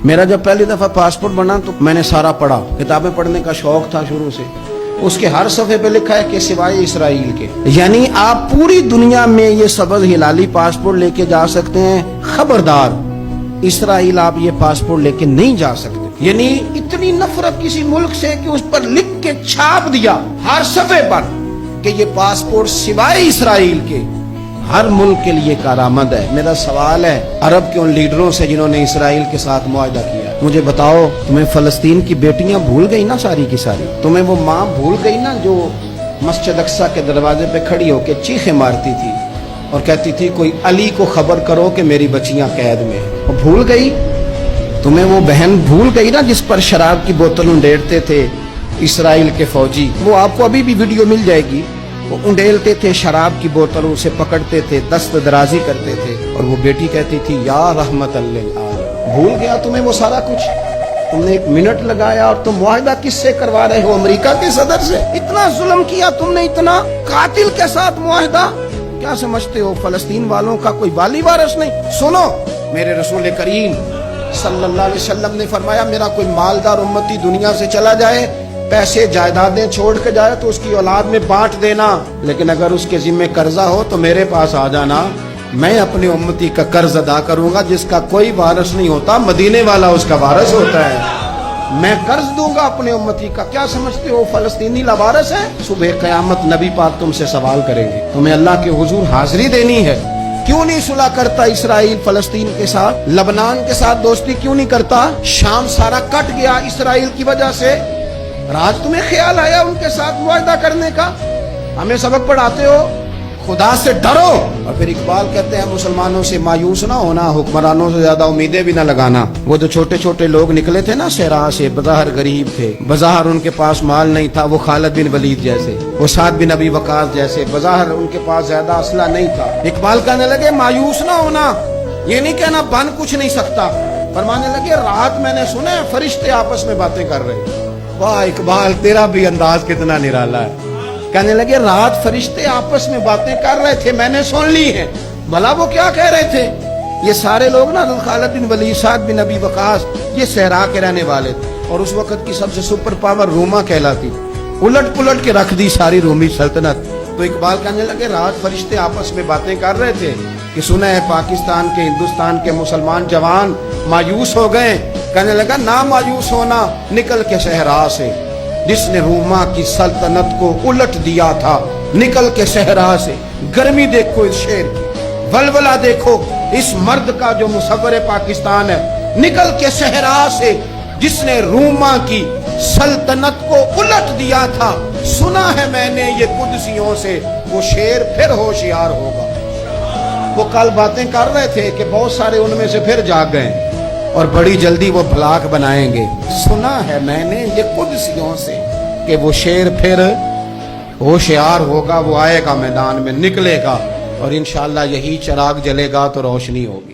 میرا جب پہلی دفعہ پاسپورٹ بنا تو میں نے سارا پڑھا، کتابیں پڑھنے کا شوق تھا شروع سے۔ اس کے ہر صفحے پہ لکھا ہے کہ سوائے اسرائیل کے، یعنی آپ پوری دنیا میں یہ سبز ہلالی پاسپورٹ لے کے جا سکتے ہیں، خبردار اسرائیل آپ یہ پاسپورٹ لے کے نہیں جا سکتے۔ یعنی اتنی نفرت کسی ملک سے کہ اس پر لکھ کے چھاپ دیا ہر صفحے پر کہ یہ پاسپورٹ سوائے اسرائیل کے ہر ملک کے لیے کارآمد ہے۔ میرا سوال ہے عرب کے ان لیڈروں سے جنہوں نے اسرائیل کے ساتھ معاہدہ کیا، مجھے بتاؤ تمہیں فلسطین کی بیٹیاں بھول گئی نا ساری کی ساری؟ تمہیں وہ ماں بھول گئی نا جو مسجد اقصی کے دروازے پہ کھڑی ہو کے چیخیں مارتی تھی اور کہتی تھی کوئی علی کو خبر کرو کہ میری بچیاں قید میں ہیں؟ وہ بھول گئی؟ تمہیں وہ بہن بھول گئی نا جس پر شراب کی بوتل انڈیلتے تھے اسرائیل کے فوجی؟ وہ آپ کو ابھی بھی ویڈیو مل جائے گی، وہ انڈیلتے تھے شراب کی بوتلوں سے، پکڑتے تھے، دست درازی کرتے تھے، اور وہ بیٹی کہتی تھی یا رحمت للعالمین۔ بھول گیا تمہیں وہ سارا کچھ؟ تم نے ایک منٹ لگایا اور تم معاہدہ کس سے کروا رہے ہو؟ امریکہ کے صدر سے؟ اتنا ظلم کیا تم نے، اتنا قاتل کے ساتھ معاہدہ؟ کیا سمجھتے ہو فلسطین والوں کا کوئی والی وارث نہیں؟ سنو، میرے رسول کریم صلی اللہ علیہ وسلم نے فرمایا میرا کوئی مالدار امتی دنیا سے چلا جائے، پیسے جائیدادیں چھوڑ کے جائے تو اس کی اولاد میں بانٹ دینا، لیکن اگر اس کے ذمہ قرضہ ہو تو میرے پاس آ جانا، میں اپنے امتی کا قرض ادا کروں گا۔ جس کا کوئی وارث نہیں ہوتا مدینے والا اس کا وارث ہوتا ہے، میں قرض دوں گا اپنے امتی کا۔ کیا سمجھتے ہو فلسطینی لاوارث ہے؟ صبح قیامت نبی پاک تم سے سوال کریں گے، تمہیں اللہ کے حضور حاضری دینی ہے۔ کیوں نہیں صلح کرتا اسرائیل فلسطین کے ساتھ؟ لبنان کے ساتھ دوستی کیوں نہیں کرتا؟ شام سارا کٹ گیا اسرائیل کی وجہ سے، راج تمہیں خیال آیا ان کے ساتھ معاہدہ کرنے کا؟ ہمیں سبق پڑھاتے ہو خدا سے ڈرو۔ اور پھر اقبال کہتے ہیں مسلمانوں سے مایوس نہ ہونا، حکمرانوں سے زیادہ امیدیں بھی نہ لگانا۔ وہ جو چھوٹے چھوٹے لوگ نکلے تھے نا صحرا سے، بظاہر غریب تھے، بظاہر ان کے پاس مال نہیں تھا، وہ خالد بن ولید جیسے، وہ سعد بن ابی وقاص جیسے، بظاہر ان کے پاس زیادہ اسلحہ نہیں تھا۔ اقبال کہنے لگے مایوس نہ ہونا، یہ نہیں کہنا بن کچھ نہیں سکتا، فرمانے لگے رات میں نے سنا ہے فرشتے آپس میں باتیں کر رہے۔ واہ اقبال تیرا بھی انداز کتنا نرالا ہے۔ کہنے لگے رات فرشتے آپس میں باتیں کر رہے تھے، میں نے سن لی ہیں۔ بھلا وہ کیا کہہ رہے تھے؟ یہ سارے لوگ نا خالد بن ولید، سعد بن ابی وقاص، یہ صحرا کے رہنے والے تھے، اور اس وقت کی سب سے سپر پاور روما کہلاتی، الٹ پلٹ کے رکھ دی ساری رومی سلطنت۔ تو اقبال کہنے لگے رات فرشتے آپس میں باتیں کر رہے تھے کہ سنا ہے پاکستان کے، ہندوستان کے مسلمان جوان مایوس ہو گئے۔ کہنے لگا نہ مایوس ہونا، نکل کے صحرا سے، جس نے روما کی سلطنت کو الٹ دیا تھا، نکل کے صحرا سے۔ گرمی دیکھو اس شیر کی، ولولہ دیکھو اس مرد کا جو مصور پاکستان ہے، نکل کے صحرا سے جس نے روما کی سلطنت کو الٹ دیا تھا۔ سنا ہے میں نے یہ قدسیوں سے، وہ شیر پھر ہوشیار ہوگا۔ وہ کل باتیں کر رہے تھے کہ بہت سارے ان میں سے پھر جاگ گئے اور بڑی جلدی وہ بلاک بنائیں گے۔ سنا ہے میں نے یہ قدسیوں سے کہ وہ شیر پھر ہوشیار ہوگا، وہ آئے گا میدان میں، نکلے گا، اور انشاءاللہ یہی چراغ جلے گا تو روشنی ہوگی۔